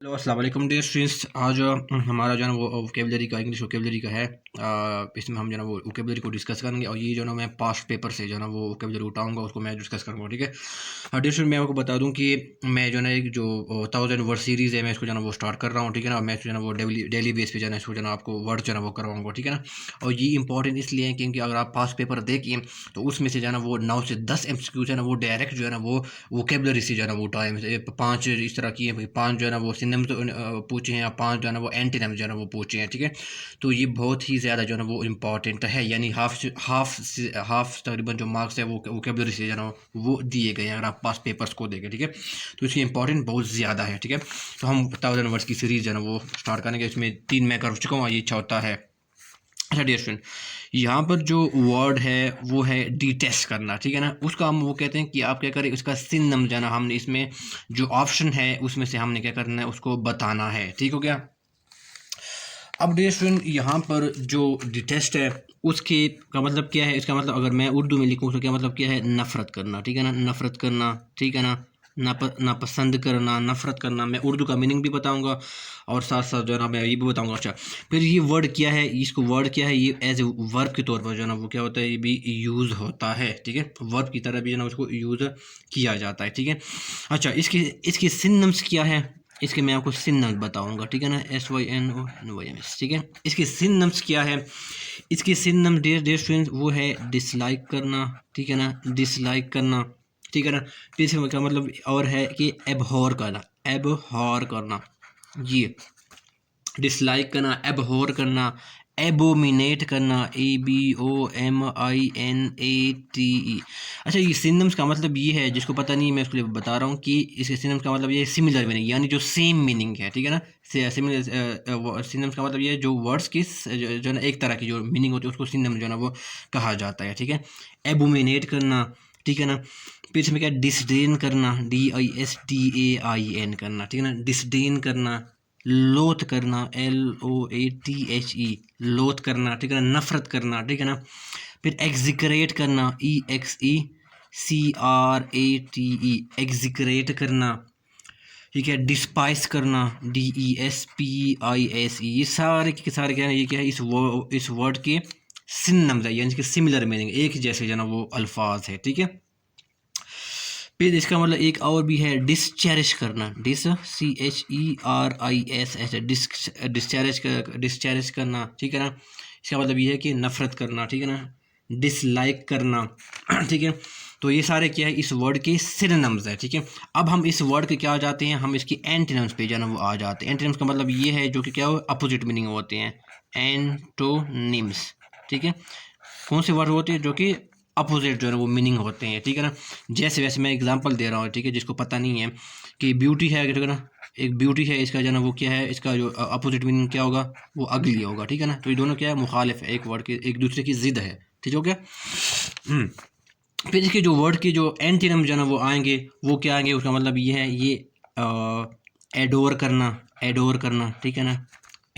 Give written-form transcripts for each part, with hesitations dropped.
Hello अस्सलाम वालेकुम dear students. आज हमारा जो है ना वो वोकेबलरी का इंग्लिश वोकेबलरी का है। इसमें हम जो है ना वो वोकेबलरी को डिस्कस करेंगे और ये जो है ना मैं पास्ट पेपर से जो है ना वो वोकेबलरी उठाऊंगा, उसको मैं डिस्कस करूंगा। ठीक है। डियर स्टूडेंट, मैं आपको बता दूं कि मैं जो है ना एक जो 1000 वर्ड सीरीज़ है, मैं इसको जो है ना वो स्टार्ट कर रहा हूँ। ठीक है ना। मैं जो है ना वो डेली बेस पे जो है ना इसको जो है ना आपको वर्ड जो है ना वो करवाऊंगा। ठीक है ना। और ये इंपॉर्टेंट इसलिए है क्योंकि अगर आप पास्ट पेपर देखिए तो उसमें से जो है ना वो 9 से 10 MCQ जो है ना वो डायरेक्ट जो है ना वो वोकेबलरी से जो है ना वो टाइम 5 इस तरह की है, 5 जो है ना वो सिनोनिम्स पूछे हैं, या 5 जो है ना वो एंटीनिम्स जो है ना वो पूछे हैं। ठीक है। तो ये बहुत ही ज़्यादा जो है ना वो इम्पॉर्टेंट है, यानी हाफ तकरीबन जो मार्क्स है वो वोकेबलरी से जो है ना वो दिए गए हैं अगर आप पास पेपर्स को देखें। ठीक है। तो इसकी इंपॉर्टेंट बहुत ज़्यादा है। ठीक है। तो हम 1000 वर्ड्स की सीरीज़ जो है ना वो स्टार्ट करेंगे। इसमें 3 मैं कर चुका हूँ, ये चौथा है। अच्छा डियर स्टूडेंट, यहाँ पर जो वर्ड है वो है डिटेस्ट करना। ठीक है ना। उसका हम वो कहते हैं कि आप क्या करें, उसका सिनोनिम जो है ना हमने इसमें जो ऑप्शन है उसमें से हमने क्या करना है, उसको बताना है। ठीक हो गया। अब डियर स्टूडेंट, यहाँ पर जो डिटेस्ट है उसके का मतलब क्या है, इसका मतलब अगर मैं उर्दू में लिखूँ तो क्या मतलब क्या है, नफ़रत करना। ठीक है ना। नफ़रत करना। ठीक है ना। नापसंद करना, नफ़रत करना। मैं उर्दू का मीनिंग भी बताऊंगा और साथ साथ जो है ना मैं ये भी बताऊंगा। अच्छा, फिर ये वर्ड क्या है, इसको वर्ड क्या है, ये एज ए वर्ब के तौर पर जो है ना वो क्या होता है, ये भी यूज़ होता है। ठीक है। वर्ब की तरह भी जो है ना उसको यूज़ किया जाता है। ठीक है। अच्छा, इसके इसके सिनोनिम्स क्या है, इसके मैं आपको सिनोनिम्स बताऊंगा। ठीक है ना। SYNONYMS। ठीक है। इसके सिनोनिम्स क्या है, इसके सिनोनिम्स डियर डियर स्टूडेंट्स वो है डिसलाइक करना। ठीक है ना। डिसलाइक करना। ठीक है ना। फिर इसका क्या मतलब और है कि एबहॉर करना। एबहॉर करना, ये डिसलाइक करना, एबहॉर करना, एबोमिनेट करना, ABOMINATE। अच्छा, ये सिनोनिम्स का मतलब ये है, जिसको पता नहीं मैं उसके लिए बता रहा हूँ कि इसके सिनोनिम्स का मतलब ये सिमिलर मीनिंग, यानी जो सेम मीनिंग है। ठीक है ना। सिमिलर सिनोनिम्स का मतलब ये है जो वर्ड्स की जो है ना एक तरह की जो मीनिंग होती है उसको सिनोनिम जो है ना वो कहा जाता है। ठीक है। एबोमिनेट करना। ठीक है ना। फिर इसमें क्या, डिसडेन करना, DISDAIN करना। ठीक है ना। डिसडेन करना, लोथ करना, LOATHE, लोथ करना। ठीक है ना। नफरत करना। ठीक है ना। फिर एग्जिक्रेट करना, EXECRATE, एग्जिक्रेट करना। ठीक है। डिस्पाइस करना, DESPISE। ये सारे के सारे क्या है, ये क्या है, इस वर्ड के सिनोनिम्स है, यानी कि सिमिलर मीनिंग, एक ही जैसे जो है ना वो अल्फाज है। ठीक है। फिर इसका मतलब एक और भी है, डिसचेरिश करना, CHERIS, डिसचेरिश करना। ठीक है ना। इसका मतलब ये है कि नफरत करना। ठीक है ना। डिसलाइक करना। ठीक है। तो ये सारे क्या है, इस वर्ड के सिनोनिम्स है। ठीक है। अब हम इस वर्ड के क्या आ जाते हैं, हम इसकी एंटोनिम्स पे जो है ना वो आ जाते हैं। एंटोनिम्स का मतलब ये है जो कि क्या हो, अपोजिट मीनिंग होते हैं, एंटोनिम्स। ठीक है। कौन से वर्ड होते हैं जो कि अपोजिट जो है ना वो मीनिंग होते हैं। ठीक है ना। जैसे वैसे मैं एग्जांपल दे रहा हूँ। ठीक है। जिसको पता नहीं है कि ब्यूटी है, ठीक है ना, एक ब्यूटी है, इसका जो है ना वो क्या है, इसका जो अपोजिट मीनिंग क्या होगा, वो अगली होगा। ठीक है ना। तो ये दोनों क्या है, मुखालिफ है, एक वर्ड के एक दूसरे की जिद है। ठीक हो गया। फिर इसके जो वर्ड के जो एंटीनम जो है ना वो आएंगे, वो क्या आएंगे, उसका मतलब ये है, ये एडोर करना, एडोर करना। ठीक है ना।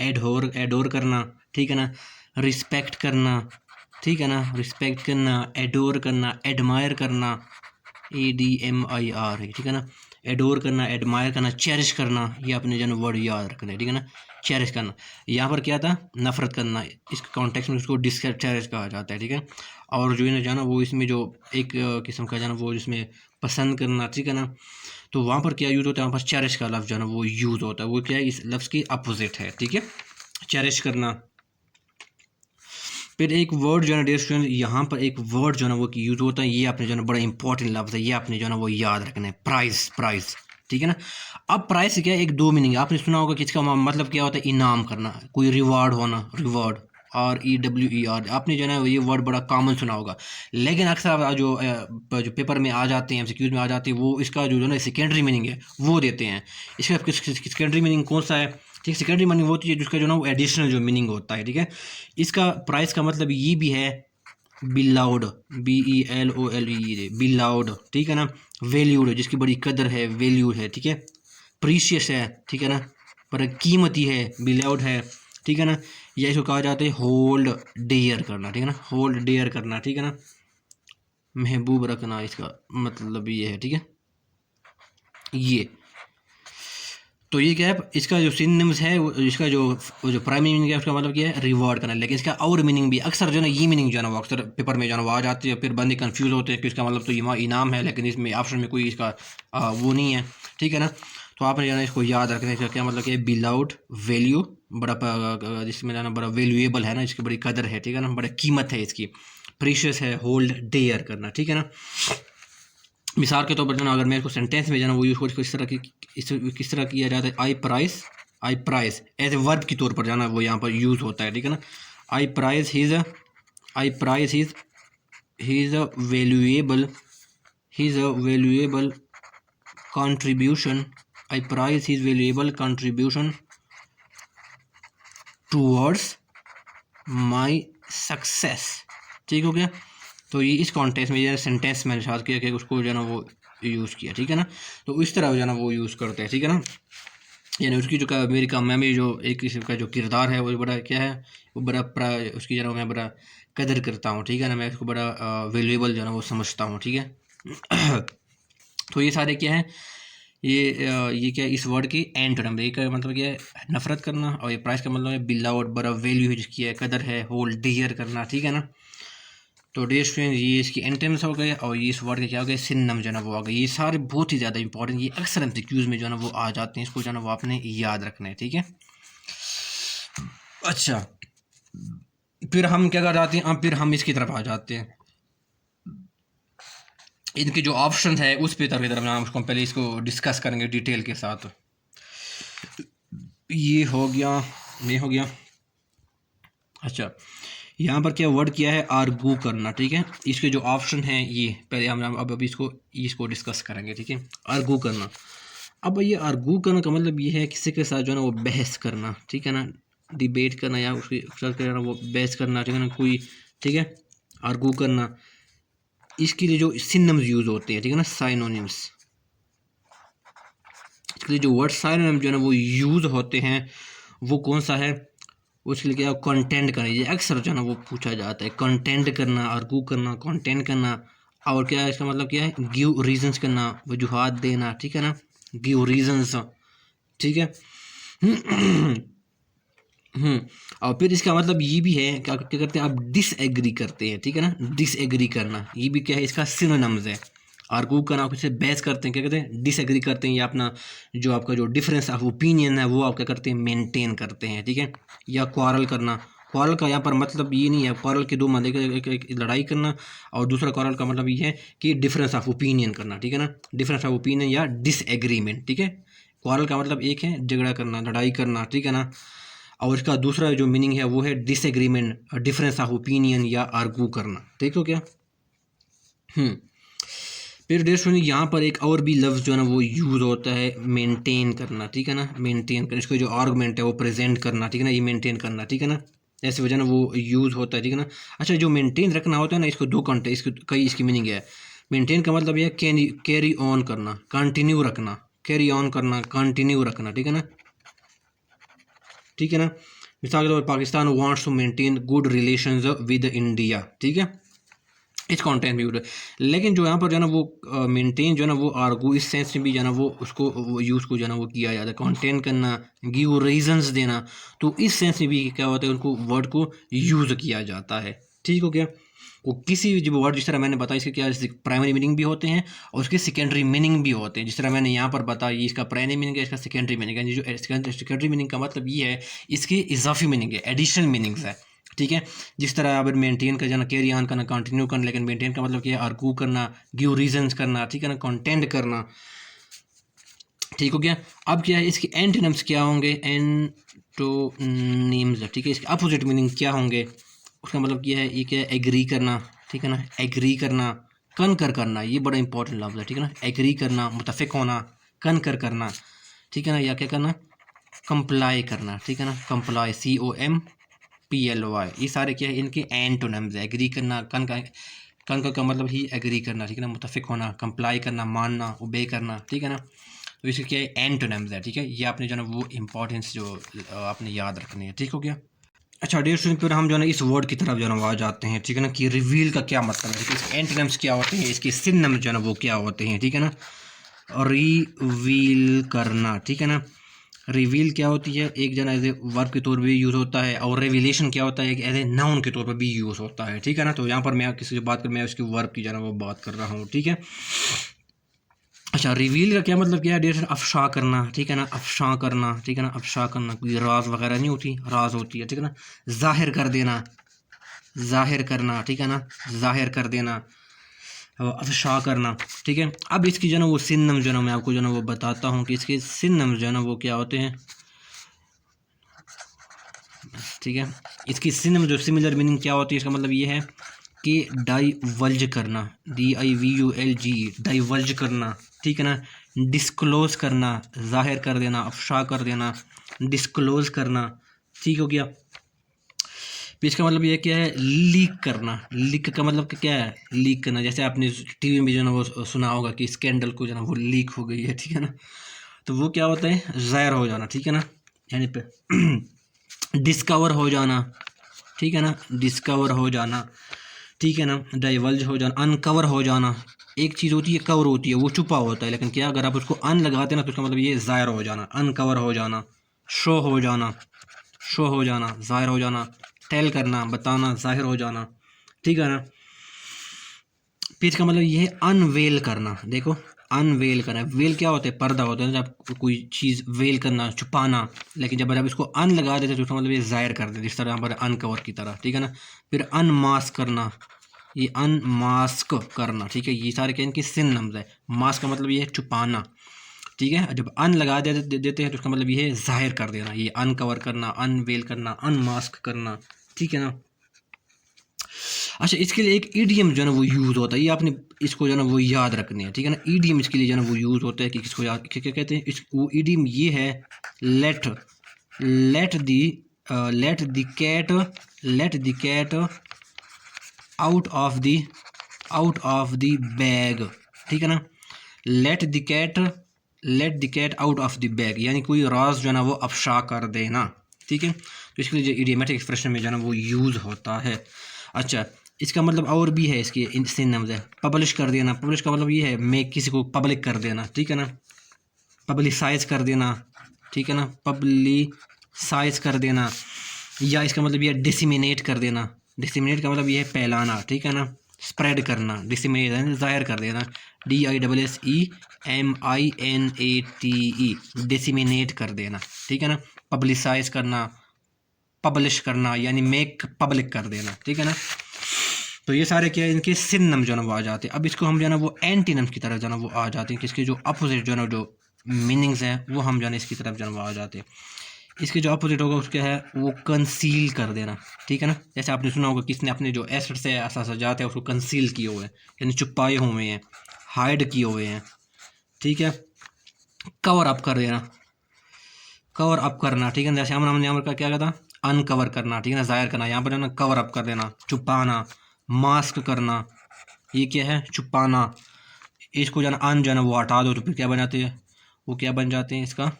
एडोर करना। ठीक है ना। रिस्पेक्ट करना। ठीक है ना। रिस्पेक्ट करना, एडोर करना, एडमायर करना, ADMIR। ठीक है ना। एडोर करना, एडमायर करना, चेरिश करना, ये अपने जो वर्ड याद रखना है। ठीक है ना। चेरिश करना, यहाँ पर क्या था, नफरत करना, इस कॉन्टेक्स्ट में उसको डिसचेरिश कहा जाता है। ठीक है। और जो है ना जाना वो इसमें जो एक किस्म का जाना वो जिसमें पसंद करना। ठीक है ना। तो वहाँ पर क्या यूज़ होता है, वहाँ पर चेरिश का लफ्ज़ जो है ना वो यूज़ होता है, वो क्या है, इस लफ्ज़ की अपोजिट है। ठीक है। चेरिश करना। फिर एक वर्ड जो है ना डियर स्टूडेंट, यहाँ पर एक वर्ड जो है ना वो यूज़ होता है, ये आपने जो है ना बड़ा इंपॉर्टेंट लफ्ज़ है, ये आपने जो है ना वो याद रखना है, प्राइस। प्राइस। ठीक है ना। अब प्राइस क्या है, एक दो मीनिंग आपने सुना होगा कि इसका मतलब क्या होता है, इनाम करना, कोई रिवार्ड होना, रिवार्ड, REWER। आपने जो है ना ये वर्ड बड़ा कॉमन सुना होगा, लेकिन अक्सर जो पेपर में आ जाते हैं, MCQ में आ जाते हैं, वो इसका जो है ना सेकेंडरी मीनिंग है वो देते हैं। इसका सेकेंडरी मीनिंग कौन सा है, ठीक, सेकेंडरी मीनिंग वो चीज़ है जिसका जो ना वो एडिशनल जो मीनिंग होता है। ठीक है। इसका प्राइस का मतलब ये भी है, बिलाउड, BELOUD, बिलाउड। ठीक है ना। वैल्यूड, जिसकी बड़ी कदर है, वैल्यूड है। ठीक है। प्रीशियस है। ठीक है ना। पर कीमती है, बिलाउड है। ठीक है ना। या इसको कहा जाता है होल्ड डेयर करना। ठीक है ना। होल्ड डेयर करना। ठीक है ना। महबूब रखना, इसका मतलब ये है। ठीक है। ये तो ये क्या है, इसका जो सिनोनिम्स है इसका जो प्राइमरी मीनिंग है उसका मतलब क्या है, रिवॉर्ड करना। लेकिन इसका और मीनिंग भी अक्सर जो है ना, ये मीनिंग जो है ना वो अक्सर पेपर में जो है ना वो आ जाती है, फिर बंदे कंफ्यूज होते हैं कि इसका मतलब तो ये इनाम है, लेकिन इसमें ऑप्शन में कोई इसका वो नहीं है, ठीक है ना। तो आपने जो है ना इसको याद रखना है, इसका क्या मतलब कि बिलाउड वैल्यू, बड़ा जिसमें जो है ना बड़ा वैल्यूएबल है ना, इसकी बड़ी कदर है, ठीक है ना, बड़ा कीमत है इसकी, प्रीशियस है, होल्ड डेयर करना, ठीक है ना। मिसाल के तौर पर जो ना अगर मैं इसको सेंटेंस में जाना वो यूज को इस तरह की किस तरह किया जाता है, आई प्राइस एज ए वर्ब के तौर पर जाना वो यहाँ पर यूज़ होता है, ठीक है ना। I praise he is a valuable contribution, I praise his valuable contribution towards my success, ठीक हो गया। तो ये इस कॉन्टेक्स्ट में ये सेंटेंस मैंने साथ किया कि उसको जो है ना वो यूज़ किया, ठीक है ना। तो इस तरह जो है ना वो यूज़ करते हैं, ठीक है ना। यानी उसकी जो मेरी कामयाबी जो एक किस्म का जो किरदार है वो बड़ा क्या है, वो बड़ा उसकी जो है मैं बड़ा कदर करता हूँ, ठीक है ना, मैं उसको बड़ा वैल्यूएबल जो है ना वो समझता हूँ, ठीक है। तो ये सारे क्या है, ये क्या है, इस वर्ड की एंटोनिम, ये का मतलब क्या है, नफरत करना, और ये प्राइस का मतलब है बिलाउड, बड़ा वैल्यू है जिसकी है, कदर है, होल्ड डियर करना, ठीक है ना। तो डियर स्टूडेंट ये इसकी एंटोनिम्स हो गए, और ये इस वर्ड के क्या हो गए, सिनोनिम जो है ना वो आ गए। ये सारे बहुत ही ज़्यादा इंपॉर्टेंट, ये अक्सर एमसीक्यूज में जो है ना वो आ जाते हैं, इसको जो है ना वो आपने याद रखना है, ठीक है। अच्छा, फिर हम क्या कर जाते हैं, अब फिर हम इसकी तरफ आ जाते हैं, इनके जो ऑप्शन है उस पे तरफ हम उसको पहले इसको डिस्कस करेंगे डिटेल के साथ। ये हो गया। अच्छा, यहाँ पर क्या वर्ड किया है, आर्गू करना, ठीक है। इसके जो ऑप्शन हैं ये पहले हम अब इसको डिस्कस करेंगे, ठीक है। आर्गू करना, अब ये आर्गू करने का मतलब ये है किसी के साथ जो है ना वो बहस करना, ठीक है ना, डिबेट करना या उसके साथ वो बहस करना, ठीक है ना, कोई, ठीक है। आर्गू करना, इसके लिए जो सिनोनिम्स यूज होते हैं, ठीक है ना, साइनोनिम्स, इसके लिए जो वर्ड साइनोनिम जो है ना वो यूज होते हैं वो कौन सा है, उसके लिए क्या, कंटेंट करना, ये अक्सर जो है ना वो पूछा जाता है, कंटेंट करना, आर्गू करना, कंटेंट करना। और क्या है इसका मतलब क्या है, गिव रीजंस करना, वजूहात देना, ठीक है ना, गिव रीजंस, ठीक है। और फिर इसका मतलब ये भी है क्या क्या करते हैं, आप डिसएग्री करते हैं, ठीक है ना, डिसएग्री करना ये भी क्या है, इसका सिनोनिम्स है। आर्गू करना, आप इससे बहस करते हैं, क्या कहते हैं, डिसएग्री करते हैं, या अपना जो आपका जो डिफरेंस ऑफ ओपिनियन है वो आप क्या करते हैं, मेंटेन करते हैं, ठीक है। या क्वारल करना, क्वारल का यहाँ पर मतलब ये नहीं है, क्वारल के दो मतलब एक लड़ाई करना, और दूसरा क्वारल का मतलब ये है कि डिफरेंस ऑफ ओपिनियन करना, ठीक है ना, डिफरेंस ऑफ ओपिनियन या डिसएग्रीमेंट, ठीक है। क्वारल का मतलब एक है झगड़ा करना, लड़ाई करना, ठीक है ना, और इसका दूसरा जो मीनिंग है वो है डिसएग्रीमेंट, डिफरेंस ऑफ ओपिनियन या आर्गू करना, ठीक हो क्या। फिर डेयर स्टूडेंट यहाँ पर एक और भी लफ्ज़ जो है ना वो यूज़ होता है, मेंटेन करना, ठीक है ना, मेंटेन करना, इसको जो आर्गुमेंट है वो प्रेजेंट करना, ठीक है ना, ये मेंटेन करना, ठीक है ना, ऐसे वजह ना वो यूज़ होता है, ठीक है ना। अच्छा, जो मेंटेन रखना होता है ना, इसको दो कंटे इसको कई इसकी मीनिंग है। मेंटेन का मतलब ये कैरी ऑन करना, कंटिन्यू रखना, कैरी ऑन करना, कंटिन्यू रखना, ठीक है ना, ठीक है ना। मिसाल के तौर पर Pakistan wants to maintain good relations with India, ठीक है, इस कॉन्टेंट में। लेकिन जो यहाँ पर जो है ना वो मेंटेन जो है ना वो आर्गू इस सेंस में भी जो है ना वो उसको वो यूज़ को जो है ना वो किया जाता है, कंटेंट करना, गिव रीजंस देना, तो इस सेंस में भी क्या होता है, उनको वर्ड को यूज़ किया जाता है, ठीक हो गया। वो किसी भी वर्ड जिस तरह मैंने बताया इसके क्या प्राइमरी मीनिंग भी होते हैं और उसके सेकेंडरी मीनिंग भी होते हैं, जिस तरह मैंने यहाँ पर बताया ये इसका प्राइमरी मीनिंग है, इसका सेकेंडरी मीनिंग है। जो सेकेंडरी मीनिंग का मतलब ये है इसकी इजाफी मीनिंग है, एडिशनल मीनिंग्स है, ठीक है। जिस तरह अब मेंटेन का जाना, कैरी ऑन करना, कंटिन्यू करना, लेकिन मेंटेन का मतलब क्या है, आर्गू करना, गिव रीजंस करना, ठीक है ना, कंटेंट करना, ठीक हो गया। अब क्या है, इसके एंटोनिम्स क्या होंगे, एंटोनिम्स, ठीक है, इसके अपोजिट मीनिंग क्या होंगे, उसका मतलब क्या है, ये क्या है, एग्री करना, ठीक है ना, एग्री करना, कनकर करना, ये बड़ा इंपॉर्टेंट लफ्ज़ है, ठीक है ना, एग्री करना, मुतफिक होना, कनकर करना, ठीक है ना, या क्या करना, कंप्लाई करना, ठीक है ना, कंप्लाई, COMPLY, ये सारे क्या है, इनके एंटोनिम्स है। एग्री करना, कन का मतलब ही एग्री करना, ठीक है ना, मुतफिक होना, कंप्लाई करना, मानना, ओबे करना, ठीक है ना, तो इसके क्या है, एंटोनिम्स है, ठीक है। ये आपने जो है ना वो इंपॉर्टेंस जो आपने याद रखनी है, ठीक हो गया। अच्छा डियर स्टूडेंट, फिर हम जो है ना इस वर्ड की तरफ जो है ना आ जाते हैं, ठीक है ना, कि रिवील का क्या मतलब है, इसके एंटोनिम्स क्या होते हैं, इसके सिनोनिम्स जो है ना वो क्या होते हैं, ठीक है ना। रिवील करना, ठीक है ना, रिवील क्या होती है, एक जना एज ए वर्ब के तौर पर भी यूज़ होता है, और रेविलेशन क्या होता है, एक एज ए नाउन के तौर पर भी यूज़ होता है, ठीक है ना। तो यहाँ पर मैं किसी से बात कर, मैं उसकी वर्ब की जना वो बात कर रहा हूँ, ठीक है। अच्छा, रिवील का क्या मतलब क्या है, डेट अफशा करना, ठीक है ना, अफशा करना, ठीक है ना, अफशा करना, कोई राज वगैरह नहीं होती, राज होती है, ठीक है ना। जाहिर कर देना, जाहिर करना, ठीक है ना, जाहिर कर देना, अफशा करना, ठीक है। अब इसकी जो ना वो सिनम जो ना मैं आपको जो ना वो बताता हूँ कि इसके सिनम जो ना वो क्या होते हैं, ठीक है। इसकी सिनम जो सिमिलर मीनिंग क्या होती है, इसका मतलब ये है कि डाइवल्ज करना, DIVULG, डाइवल्ज करना, ठीक है ना। डिस्क्लोज करना, जाहिर कर देना, अफशा कर देना, डिस्क्लोज करना, ठीक हो गया। फिर इसका मतलब ये क्या है, लीक करना। लीक का मतलब क्या है, लीक करना, जैसे आपने टीवी में जो ना वो सुना होगा कि स्कैंडल को जो ना वो लीक हो गई है, ठीक है ना। तो वो क्या होता है, ज़ाहिर हो जाना, ठीक है ना, यानी पे डिस्कवर हो जाना, ठीक है ना, डिस्कवर हो जाना, ठीक है ना, डाइवल्ज हो जाना, अनकवर हो जाना। एक चीज़ होती है कवर होती है, वो छुपा होता है, लेकिन क्या अगर आप उसको अन लगाते हैं ना तो उसका मतलब ये ज़ाहिर हो जाना, अनकवर हो जाना, शो हो जाना, शो हो जाना, ज़ाहिर हो जाना, टेल करना, बताना, ज़ाहिर हो जाना, ठीक है ना। फिर इसका मतलब ये है अनवेल करना। देखो, अनवेल करना, वेल क्या होता है, पर्दा होता है, जब कोई चीज़ वेल करना, छुपाना, लेकिन जब आप इसको अन लगा देते तो उसका मतलब ये ज़ाहिर कर देते, जिस तरह यहाँ पर अनकवर की तरह, ठीक है ना। फिर अनमास्क करना, ये अनमास्क करना, ठीक है, ये सारे क्या इनके सिनोनिम्स है। मास्क का मतलब ये है छुपाना, ठीक है। जब अन लगा देते हैं तो उसका मतलब ये है ज़ाहिर कर देना, ये अनकवर करना, अनवेल करना, अनमास्क करना, ठीक है ना। अच्छा, इसके लिए एक ईडीएम जो है ना वो यूज़ होता है, ये आपने इसको जो है ना वो याद रखनी है, ठीक है ना। ईडीएम इसके लिए जो है ना वो यूज़ होता है कि किसको याद, क्या क्या कहते हैं इस, वो ईडीएम ये है, let let the let the cat let the cat out of the bag, ठीक है ना। Let the cat out of the bag, यानी कोई राज जो है ना वो अफशा कर देना, ठीक है। तो इसके लिए जो इडियोमेटिक एक्सप्रेशन में जो है ना वो यूज़ होता है। अच्छा, इसका मतलब और भी है, इसके सिनोनिम्स है। पब्लिश कर देना, पब्लिश का मतलब ये है मैं किसी को पब्लिक कर देना, ठीक है ना, पब्लिसाइज कर देना, ठीक है ना, पब्लिसाइज कर देना। या इसका मतलब ये डिसिमिनेट कर देना, डिसिमिनेट का मतलब ये है फैलाना, ठीक है ना, स्प्रेड करना, डिसिमिनेट जाहिर कर देना, DISSEMINATE, डिसिमिनेट कर देना, ठीक है ना। पब्लिसाइज करना, पब्लिश करना, यानी मेक पब्लिक कर देना, ठीक है ना। तो ये सारे क्या है, इनके सिनोनिम जो है ना वो आ जाते हैं। अब इसको हम जो है ना वो एंटीनम्स की तरफ जो है ना वो आ जाते हैं, कि इसके जो अपोजिट जो है ना जो मीनिंग्स हैं वो हम जो है ना इसकी तरफ जो है ना वो आ जाते हैं। इसके जो अपोजिट होगा उसका है वो कंसील कर देना, ठीक है ना। जैसे आपने सुना होगा किसने अपने जो एसेट से ऐसा जाते हैं उसको कंसील किए हुए हैं, यानी छुपाए हुए हैं, हाइड किए हुए हैं, ठीक है। कवर अप कर देना, कवर अप करना, ठीक है। जैसे हमने यहाँ पर क्या कहता, अनकवर करना, ठीक है ना, ज़ाहिर करना, यहाँ पर है ना कवर अप कर देना, छुपाना, मास्क करना, ये क्या है, छुपाना। इसको जो है ना अन जो है ना वो हटा दो तो फिर क्या बन जाते हैं, वो क्या बन जाते हैं इसका,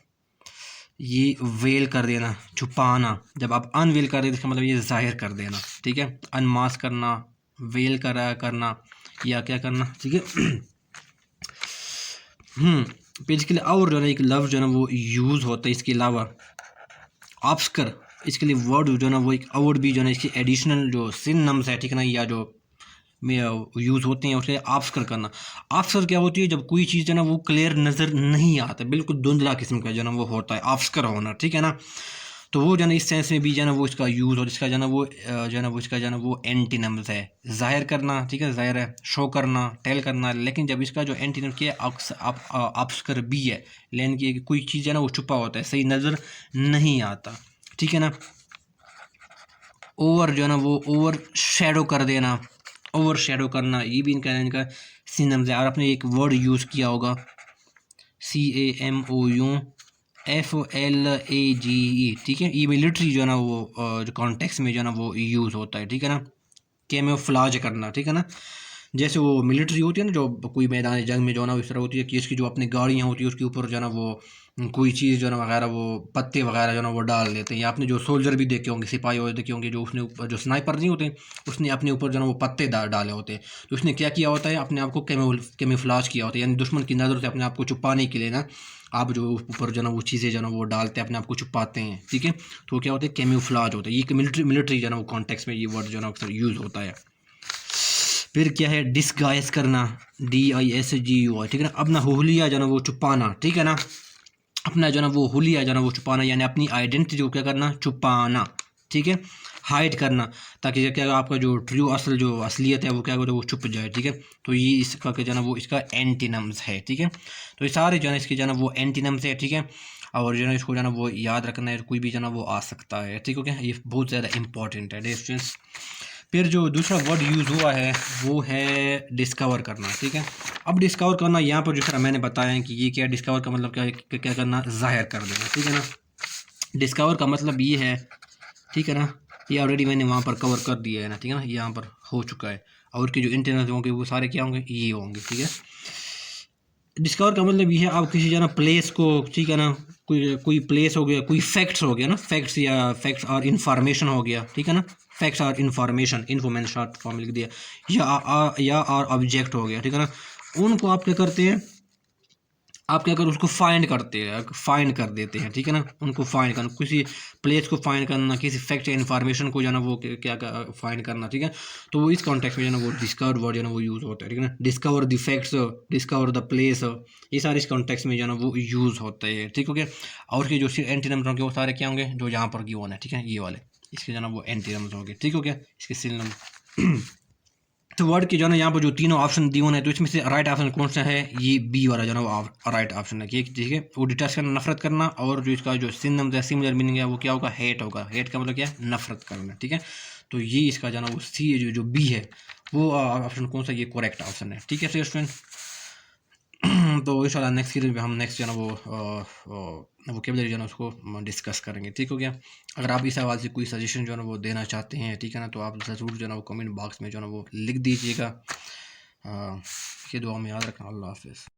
ये वेल कर देना, छुपाना। जब आप अनवेल कर देते इसका मतलब ये ज़ाहिर कर देना, ठीक है। अनमास्क करना, वेल करना, या क्या करना, ठीक है। फिर इसके लिए और जो है ना एक लफ्ज़ जो है ना वो यूज़ होता है इसके अलावा, ऑब्स्कर। इसके लिए वर्ड जो है ना वो एक और भी जो है ना इसके एडिशनल जो सिनोनिम्स है, ठीक है ना, या जो में यूज़ होते हैं, उसे ऑब्स्कर करना। ऑब्स्कर क्या होती है, जब कोई चीज़ जो है ना वो क्लियर नज़र नहीं आता, बिल्कुल धुंधला किस्म का जो है ना वो होता है ऑब्स्कर होना, ठीक है ना। तो वो जो है ना इस सेंस में भी जो है ना वो इसका यूज़ और इसका जो है ना वो जो है ना वो इसका जो है ना वो एंटीनम्स है। ज़ाहिर करना, ठीक है, ज़ाहिर है, शो करना, टेल करना, लेकिन जब इसका जो एंटीनम क्या है ऑब्स्कर भी है, लेकिन कि कोई चीज़ है ना वो छुपा होता है, सही नज़र नहीं आता, ठीक है ना। ओवर जो है ना वो ओवर शेडो कर देना, ओवर शेडो करना, ये भी इनका सिनोनिम्स है। और आपने एक वर्ड यूज़ किया होगा, CAMOUFLAGE, ठीक है, ये मिलिट्री जो है ना वो जो कॉन्टेक्स्ट में जो है ना वो यूज़ होता है, ठीक है ना। कैमोफ्लाज करना, ठीक है ना, जैसे वो मिलिट्री होती है ना जो कोई मैदान जंग में जो है ना इस तरह होती है कि इसकी जो अपनी गाड़ियाँ होती है उसके ऊपर जो है ना वो कोई चीज़ जो है ना वगैरह वो पत्ते वगैरह जो है ना वो डाल देते हैं। या आपने जो सोल्जर भी देखे होंगे, सिपाही होते देखे होंगे, जो उसने ऊपर जो स्नाइपर नहीं होते, उसने अपने ऊपर जो है ना वो पत्ते डाले होते हैं। तो उसने क्या किया होता है, अपने आप को कैमोफ्लाज किया होता है, यानी दुश्मन की नज़र से अपने आप को छुपाने के लिए ना आप जो ऊपर जो ना वो चीज़ें जो ना वो डालते हैं, अपने आप को छुपाते हैं, ठीक है, तो क्या होता है, कैम्यूफ्लाज होता है। ये मिलिट्री जो ना वो कॉन्टेक्स्ट में ये वर्ड जो ना अक्सर यूज़ होता है। फिर क्या है, डिस्गाइज करना, DISGUI, ठीक है ना, अपना हुलिया जो ना वो छुपाना, ठीक है ना, अपना जो ना वो हुलिया जो ना वो छुपाना, यानी अपनी आइडेंटिटी को क्या करना, छुपाना, ठीक है, हाइड करना, ताकि क्या आपका जो ट्रू असल जो असलियत है वो क्या वो छुप जाए, ठीक है। तो ये इसका क्या जो ना वो इसका एंटीनम्स है, ठीक है। तो ये सारे जो है इसके जो ना वो एंटीनम्स है, ठीक है। और जो है इसको जो ना वो याद रखना है, कोई भी जो ना वो आ सकता है, ठीक है। ये बहुत ज़्यादा इंपॉर्टेंट है डिस्टेंस। फिर जो दूसरा वर्ड यूज़ हुआ है वो है डिस्कवर करना, ठीक है। अब डिस्कवर करना यहाँ पर जिस तरह मैंने बताया है कि ये क्या डिस्कवर का मतलब क्या है, क्या करना, ज़ाहिर कर देना, ठीक है ना। डिस्कवर का मतलब ये है, ठीक है ना, ये ऑलरेडी मैंने वहाँ पर कवर कर दिया है ना, ठीक है ना, यहाँ पर हो चुका है। और उसके जो इंटरनल होंगे वो सारे क्या होंगे, ये होंगे, ठीक है। डिस्कवर का मतलब ये है, आप किसी जना प्लेस को, ठीक है ना, कोई प्लेस हो गया, कोई फैक्ट्स हो गया ना, फैक्ट्स और इन्फॉर्मेशन हो गया, ठीक है ना, फैक्ट्स और इन्फॉर्मेशन, इन्फो मैंने शॉर्ट फॉर्म लिख दिया, या और ऑब्जेक्ट हो गया, ठीक है ना, उनको आप क्या करते हैं, आप क्या करो, उसको फाइंड करते हैं, फाइंड कर देते हैं, ठीक है ना, उनको फाइंड करना, किसी प्लेस को फाइंड करना, किसी फैक्ट या इन्फॉर्मेशन को जो ना वो क्या फाइंड करना, ठीक है। तो वो इस कॉन्टेक्स्ट में जो ना वो डिस्कवर वर्ड जो ना वो यूज़ होता है, ठीक है ना, discover the facts, discover the place, ये सारे इस कॉन्टेक्स्ट में जो ना वो यूज़ होते हैं, ठीक हो गया। और उसके जो एंटीनम्स होंगे वो सारे क्या होंगे, जो यहाँ पर गिवन है, ठीक है, ये वाले इसके जो ना वो एंटीनम्स होंगे, ठीक हो गया, इसके सिनोनिम। तो वर्ड के जो है यहाँ पर जो तीनों ऑप्शन दिए हुए हैं, तो इसमें से राइट ऑप्शन कौन सा है, ये बी वाला जो है वो राइट ऑप्शन है, ठीक है। वो डिटेस्ट करना, नफरत करना, और जो इसका जो सिनोनिम है, सिमिलर मीनिंग है, वो क्या होगा, हेट होगा। हेट का मतलब क्या है, नफरत करना, ठीक है। तो ये इसका जो है ना वो सी जो बी है वो ऑप्शन कौन सा, ये करेक्ट ऑप्शन है, ठीक है स्टूडेंट। तो इंशाल्लाह नेक्स्ट सीरीज में हम नेक्स्ट जो है ना वो वोकेबलरी जो है ना उसको डिस्कस करेंगे, ठीक हो गया। अगर आप इस सवाल से कोई सजेशन जो है ना वो देना चाहते हैं, ठीक है ना, तो आप ज़रूर जो है ना वो कमेंट बॉक्स में जो है ना वो लिख दीजिएगा। ये दुआ में याद रखना। अल्लाह हाफ़िज़।